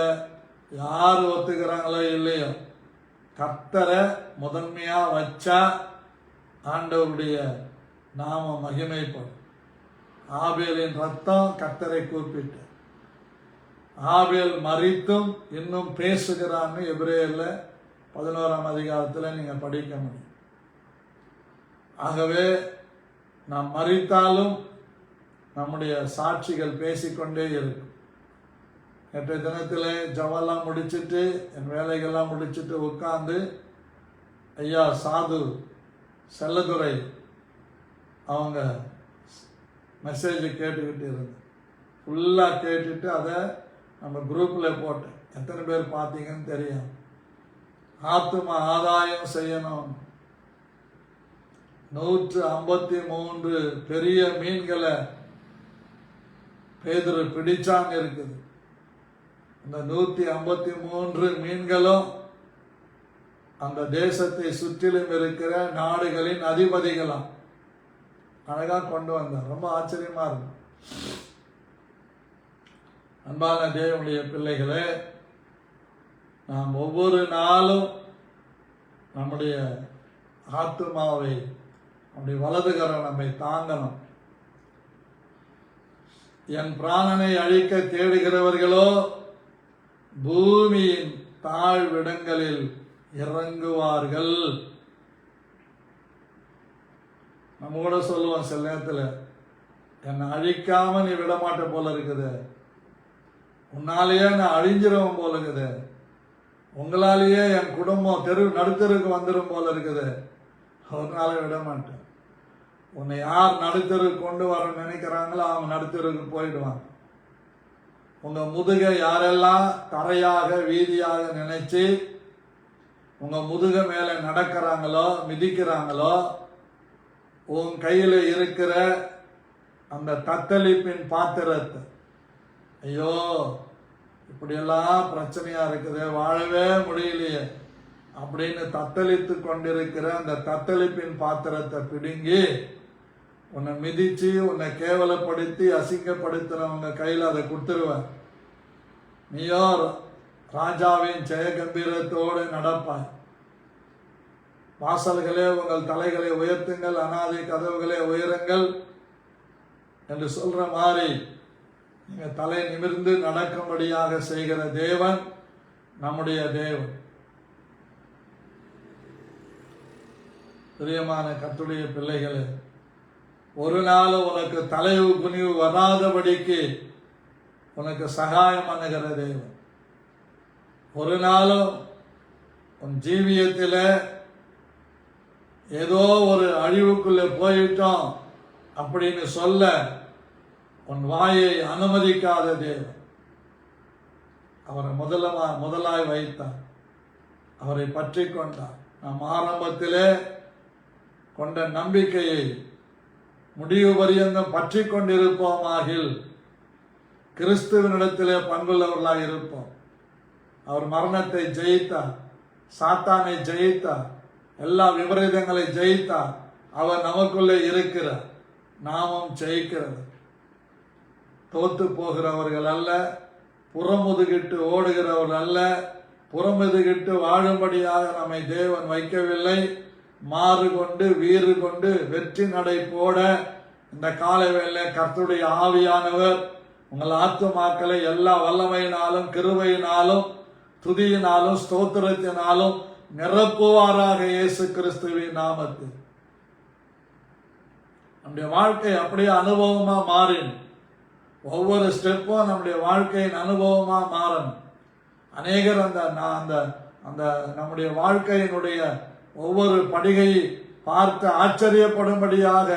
யாரு ஒத்துக்கிறாங்களோ இல்லையோ, கர்த்தரை முதன்மையா வச்சா ஆண்டவருடைய நாம மகிமைப்படும். ஆபேலின் ரத்தம் கர்த்தரை கூப்பிட்டு, ஆபேல் மரித்தும் இன்னும் பேசுகிறான்னு எபிரேயர்ல 11ஆம் அதிகாரத்தில் நீங்க படிக்க முடியும். ஆகவே நாம் மரித்தாலும் நம்முடைய சாட்சிகள் பேசிக்கொண்டே இருக்கும். நேற்றைய தினத்தில் ஜவெல்லாம் முடிச்சுட்டு என் வேலைகள்லாம் முடிச்சுட்டு உட்கார்ந்து ஐயா சாது செல்லதுரை அவங்க மெசேஜ் கேட்டுக்கிட்டு இருந்தேன். ஃபுல்லாக கேட்டுட்டு அதை நம்ம குரூப்பில் போட்டேன். எத்தனை பேர் பார்த்தீங்கன்னு தெரியும். ஆத்தும ஆதாயம் செய்யணும். 153 பெரிய மீன்களை பேதுரு பிடிச்சாங்க இருக்குது. அந்த 153 மீன்களும் அந்த தேசத்தை சுற்றிலும் இருக்கிற நாடுகளின் அதிபதிகளாம். அழகா கொண்டு வந்தார். ரொம்ப ஆச்சரியமா இருக்கும். அன்பான தேவனுடைய பிள்ளைகளே, நாம் ஒவ்வொரு நாளும் நம்முடைய ஆத்துமாவை நம்முடைய வலதுகரம் நம்மை தாங்கணும். என் பிராணனை அழிக்க தேடுகிறவர்களோ பூமியின் தாழ்விடங்களில் இறங்குவார்கள். நம்ம கூட சொல்லுவோம் சில நேரத்தில், என்னை அழிக்காம நீ விடமாட்ட போல இருக்குது, உன்னாலேயே நான் அழிஞ்சிருவேன் போல இருக்குது, உங்களாலேயே என் குடும்பம் நடுத்தருக்கு வந்துடும் போல இருக்குது, அவனால விட மாட்டேன். உன்னை யார் நடுத்தருக்கு கொண்டு வர நினைக்கிறாங்களோ அவங்க நடுத்தருக்கு போயிடுவாங்க. உங்க முதுகை யாரெல்லாம் தரையாக வீதியாக நினைச்சு உங்க முதுக மேல நடக்கிறாங்களோ மிதிக்கிறாங்களோ, உன் கையில இருக்கிற அந்த தத்தளிப்பின் பாத்திரத்தை, ஐயோ இப்படியெல்லாம் பிரச்சனையா இருக்குது, வாழவே முடியலையே அப்படின்னு தத்தளித்து கொண்டிருக்கிற அந்த தத்தளிப்பின் பாத்திரத்தை பிடுங்கி உன்னை மிதிச்சு உன்னை கேவலப்படுத்தி அசிங்கப்படுத்துறவங்க கையில் அதை கொடுத்துருவேன். நீயோ ராஜாவின் ஜெய கம்பீரத்தோடு நடப்பாய். வாசல்களே உங்கள் தலைகளை உயர்த்துங்கள், அனாதை கதவுகளே உயருங்கள் என்று சொல்ற மாதிரி நீங்க தலை நிமிர்ந்து நடக்கும்படியாக செய்கிற தேவன் நம்முடைய தேவன். பிரியமான கர்த்தருடைய பிள்ளைகளே, ஒரு நாளும் உனக்கு தலைவு குனிவு வராதபடிக்கு உனக்கு சகாயம் பண்ணுகிற தேவன். ஒரு நாளும் உன் ஜீவியத்தில் ஏதோ ஒரு அழிவுக்குள்ளே போயிட்டோம் அப்படின்னு சொல்ல உன் வாயை அனுமதிக்காத தேவன். அவரை முதலாய் வைத்தார், அவரை பற்றி கொண்டார். நாம் ஆரம்பத்திலே கொண்ட நம்பிக்கையை முடிவு பரியந்தம் பற்றி கொண்டிருப்போமாகில் கிறிஸ்துவனிடத்திலே பங்குள்ளவர்களாக இருப்போம். அவர் மரணத்தை ஜெயித்தார், சாத்தானை ஜெயித்தார், எல்லா விபரீதங்களை ஜெயித்தார். அவர் நமக்குள்ளே இருக்கிறார், நாமும் ஜெயிக்கிறது. தோத்து போகிறவர்கள் அல்ல, புறமுதுகிட்டு ஓடுகிறவர்கள் அல்ல, புறமுதுகிட்டு வாழும்படியாக நம்மை தேவன் வைக்கவில்லை. மாறு கொண்டு வீறு கொண்டு வெற்றி நடை போட இந்த காலை வேளை கர்த்தருடைய ஆவியானவர் உங்கள் ஆத்துமாக்களை எல்லா வல்லமையினாலும் கிருபையினாலும் துதியினாலும் ஸ்தோத்திரத்தினாலும் நிரப்புவாராக இயேசு கிறிஸ்துவின் நாமத்தில். நம்முடைய வாழ்க்கை அப்படியே அனுபவமா மாறின். ஒவ்வொரு ஸ்டெப்பும் நம்முடைய வாழ்க்கையின் அனுபவமா மாறணும். அநேகர் அந்த நம்முடைய வாழ்க்கையினுடைய ஒவ்வொரு படிகை பார்த்து ஆச்சரியப்படும்படியாக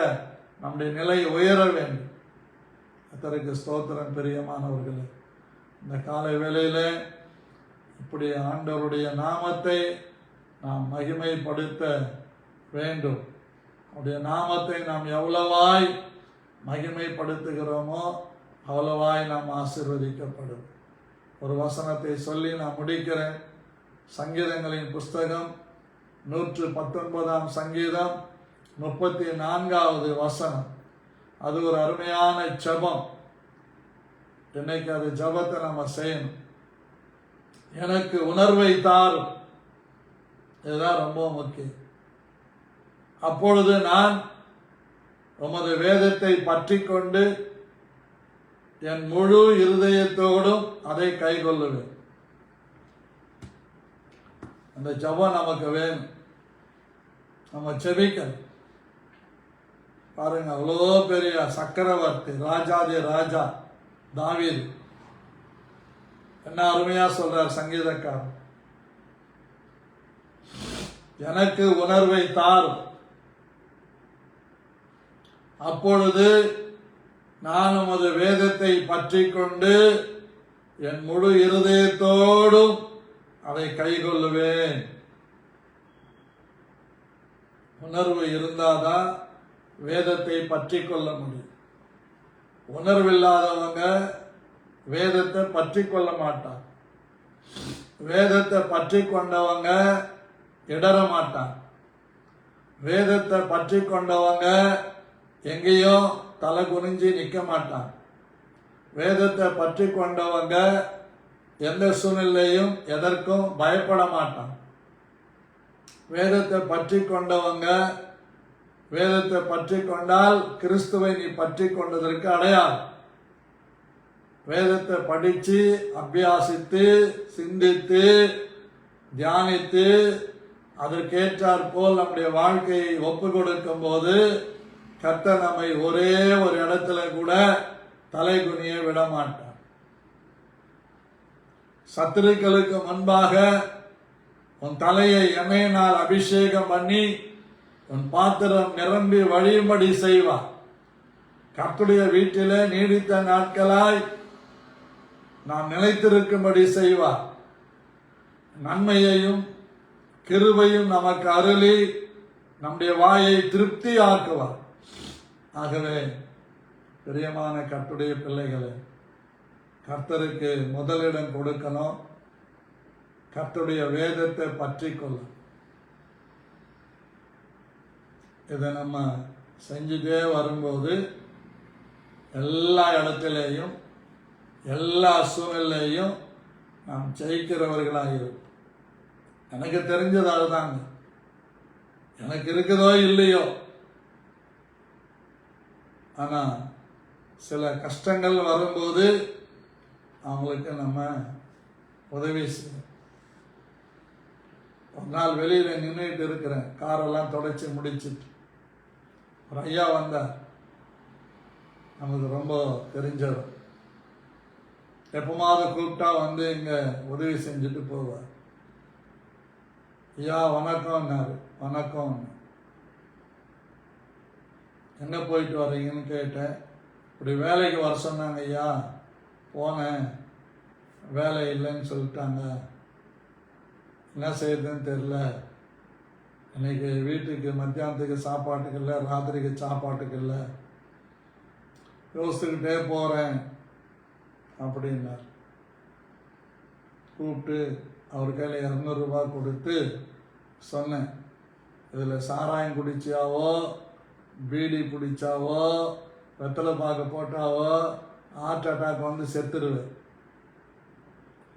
நம்முடைய நிலை உயர வேண்டும். கர்த்தருக்கு ஸ்தோத்திரம். பிரியமானவர்களே, இந்த காலை வேளையில இப்படி ஆண்டவருடைய நாமத்தை நாம் மகிமைப்படுத்த வேண்டும். அவருடைய நாமத்தை நாம் எவ்வளவாய் மகிமைப்படுத்துகிறோமோ அவ்வளவாய் நாம் ஆசீர்வதிக்கப்படும். ஒரு வசனத்தை சொல்லி நான் முடிக்கிறேன். சங்கீதங்களின் புஸ்தகம் 119 சங்கீதம் 34வது வசனம். அது ஒரு அருமையான ஜெபம். இன்னைக்கு அது ஜெபத்தை நம்ம செய்யணும். எனக்கு உணர்வை தாரும், இதுதான் ரொம்ப முக்கியம். அப்பொழுது நான் உமது வேதத்தை பற்றி கொண்டு என் முழு இருதயத்தோடும் அதை கைக்கொள்ளுவேன். அந்த ஜெபம் நமக்கு வேணும். நம்ம ஜெபிக்கணும். பாருங்க, அவ்வளோ பெரிய சக்கரவர்த்தி, ராஜாதி ராஜா தாவீது என்ன அருமையா சொல்றார் சங்கீதக்காரர். எனக்கு உணர்வை தாரும், அப்பொழுது நான் உமது வேதத்தை பற்றி கொண்டு என் முழு இருதயத்தோடும் அதை கைக்கொள்ளுவேன். உணர்வு இருந்தாதான் வேதத்தை பற்றி கொள்ள முடியும். உணர்வில்லாதவங்க வேதத்தை பற்றி கொள்ள மாட்டாங்க. வேதத்தை பற்றி கொண்டவங்க இடற மாட்டாங்க. வேதத்தை பற்றி கொண்டவங்க எங்கேயும் தலை குனிஞ்சு நிற்க மாட்டாங்க. வேதத்தை பற்றி கொண்டவங்க எந்த சூழ்நிலையும் எதற்கும் பயப்பட மாட்டாங்க. வேதத்தை பற்றி கொண்டவங்க, வேதத்தை பற்றி கொண்டால் கிறிஸ்துவை நீ பற்றி கொண்டதற்கு அடையாளம். வேதத்தை படித்து அபியாசித்து சிந்தித்து தியானித்து அதற்கேற்றாற் போல் நம்முடைய வாழ்க்கையை ஒப்பு கொடுக்கும் போது கர்த்தர் நம்மை ஒரே ஒரு இடத்துல கூட தலை குனிய விட மாட்டார். சத்துருக்களுக்கு முன்பாக உன் தலையை எண்ணெயினால் அபிஷேகம் பண்ணி உன் பாத்திரம் நிரம்பி வழியும்படி செய்வார். கர்த்தருடைய வீட்டிலே நீடித்த நாட்களாய் நாம் நிலைத்திருக்கும்படி செய்வார். நன்மையையும் கிருபையும் நமக்கு அருளி நம்முடைய வாயை திருப்தி ஆக்குவார். ஆகவே பிரியமான கர்த்தருடைய பிள்ளைகளே, கர்த்தருக்கு முதலிடம் கொடுக்கணும். கர்த்தருடைய வேதத்தை பற்றி கொள்ளும். இதை நம்ம செஞ்சுட்டே வரும்போது எல்லா இடத்திலேயும் எல்லா சூழ்நிலையும் நாம் ஜெயிக்கிறவர்களாக இருக்கும். எனக்கு தெரிஞ்சது அதுதாங்க. எனக்கு இருக்குதோ இல்லையோ, ஆனால் சில கஷ்டங்கள் வரும்போது அவங்களுக்கு நம்ம உதவி செய்யணும். ஒரு நாள் வெளியில் நின்றுட்டு இருக்கிறேன், காரெல்லாம் தொடச்சி முடிச்சுட்டு ஒரு ஐயா வந்தார். நமக்கு ரொம்ப தெரிஞ்சவர். எப்பமாவது கூப்பிட்டா வந்து இங்கே உதவி செஞ்சுட்டு போவார். ஐயா வணக்கம்னாரு. வணக்கம். எங்கே போயிட்டு வர்றீங்கன்னு கேட்டேன். இப்படி வேலைக்கு வர சொன்னாங்க ஐயா, போனேன், வேலை இல்லைன்னு சொல்லிட்டாங்க, என்ன செய்யுதுன்னு தெரில, இன்னைக்கு வீட்டுக்கு மத்தியானத்துக்கு சாப்பாட்டுக்கு இல்லை, ராத்திரிக்கு சாப்பாட்டுக்கு இல்லை, யோசிச்சுக்கிட்டே போகிறேன் அப்படின்னார். கூப்பிட்டு அவர் கையில் 200 ரூபாய் கொடுத்து சொன்னேன், இதில் சாராயம் குடிச்சாவோ, பீடி பிடிச்சாவோ, வெத்தலை பாக்கு போட்டாவோ ஹார்ட் அட்டாக் வந்து செத்துருவேன்.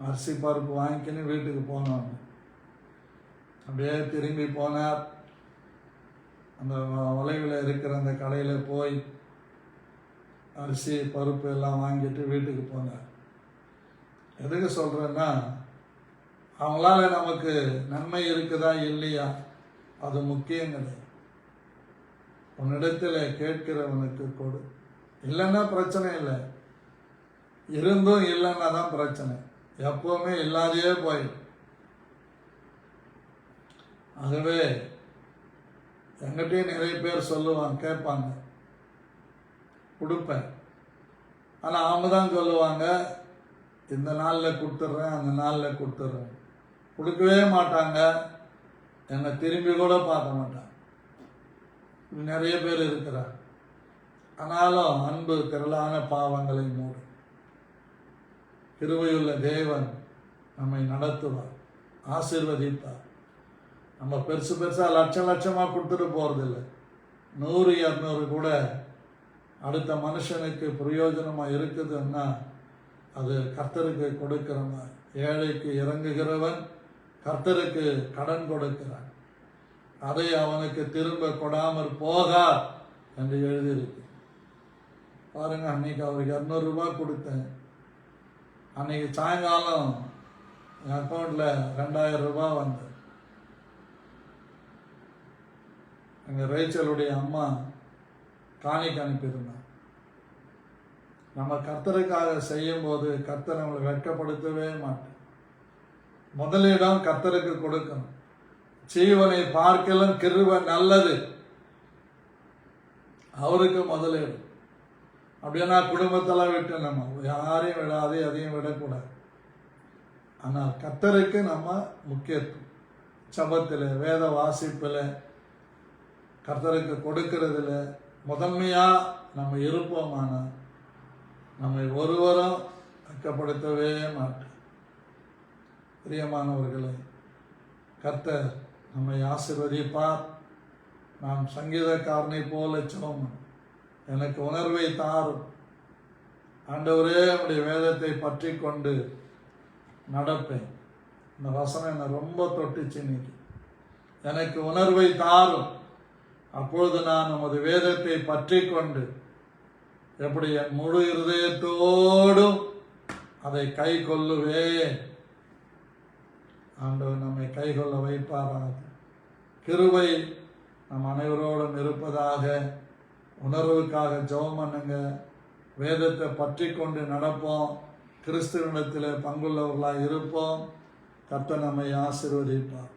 அரிசி பருப்பு வாங்கிக்கின்னு வீட்டுக்கு போனோம். அப்படியே திரும்பி போனார். அந்த வளைவில் இருக்கிற அந்த கடையில் போய் அரிசி பருப்பு எல்லாம் வாங்கிட்டு வீட்டுக்கு போனார். எதுக்கு சொல்கிறேன்னா, அவங்களால நமக்கு நன்மை இருக்குதா இல்லையா அது முக்கியம் கிடையாது. உன்னிடத்தில் கேட்கிறவனுக்கு கொடு. இல்லைன்னா பிரச்சனை இல்லை, இருந்தும் இல்லைன்னா தான் பிரச்சனை. எப்பவுமே இல்லாதையே போயிடும். ஆகவே எங்கிட்டையும் நிறைய பேர் சொல்லுவாங்க, கேட்பாங்க, கொடுப்பேன். ஆனால் அவங்க தான் சொல்லுவாங்க, இந்த நாளில் கொடுத்துட்றேன், அந்த நாளில் கொடுத்துட்றேன். கொடுக்கவே மாட்டாங்க, என்னை திரும்பி கூட பார்க்க மாட்டாங்க. நிறைய பேர் இருக்கிறார். ஆனாலும் அன்பு திரளான பாவங்களை மூடும். கிருபையுள்ள தேவன் நம்மை நடத்துவார், ஆசீர்வதிப்பார். நம்ம பெருசு பெருசாக லட்சமாக கொடுத்துட்டு போகிறதில்லை. 100, 200 கூட அடுத்த மனுஷனுக்கு பிரயோஜனமாக இருக்குதுன்னா அது கர்த்தருக்கு கொடுக்கிற மாதிரி. ஏழைக்கு இறங்குகிறவன் கர்த்தருக்கு கடன் கொடுக்கிறான், அதை அவனுக்கு திரும்ப கொடாமற் போகா என்று எழுதியிருக்கு. பாருங்க, அன்னைக்கு அவருக்கு 200 ரூபாய் கொடுத்தேன். அன்னைக்கு சாயங்காலம் என் அக்கௌண்ட்டில் 2000 ரூபாய் வந்தது. எங்கள் ரேச்சலுடைய அம்மா காணிக்கு அனுப்பியிருந்தாங்க. நம்ம கர்த்தருக்காக செய்யும்போது கர்த்தர் நம்மளை வெட்கப்படுத்தவே மாட்டேன். முதலிடம் கர்த்தருக்கு கொடுக்கணும். ஜீவனை பார்க்கலாம் கிருபை நல்லது, அவருக்கு முதலிடம். அப்படின்னா குடும்பத்தெல்லாம் விட்டு நம்ம யாரையும் விடாது, அதையும் விடக்கூடாது. ஆனால் கர்த்தருக்கு நம்ம முக்கியத்துவம். ஜெபத்தில், வேத வாசிப்பில், கர்த்தருக்கு கொடுக்கறதுல முதன்மையாக நம்ம இருப்போமானால் நம்மை ஒருவரும் வெட்கப்படுத்தவே மாட்டோம். பிரியமானவர்களே, கர்த்தர் நம்மை ஆசீர்வதிப்பார். நாம் சங்கீதக்காரனை போல ஜெபம், எனக்கு உணர்வை தாரும் ஆண்டவரே, நம்முடைய வேதத்தை பற்றி கொண்டு நடப்பேன். இந்த வசனம் என்னை ரொம்ப தொட்டுச்சு இன்னைக்கு. எனக்கு உணர்வை தாரும், அப்பொழுது நான் நமது வேதத்தை பற்றி கொண்டு எப்படி என் முழு இருதயத்தோடும் அதை கை கொள்ளுவேன். ஆண்டவர் நம்மை கை கொள்ள வைப்பாராக. கிருபை நம் அனைவரோடும் இருப்பதாக. உணர்வுக்காக ஜெபம் பண்ணுங்க. வேதத்தை பற்றி கொண்டு நடப்போம். கிறிஸ்துவனிடத்தில் பங்குள்ளவர்களாக இருப்போம். கர்த்தர் நம்மை ஆசீர்வதிப்பார்.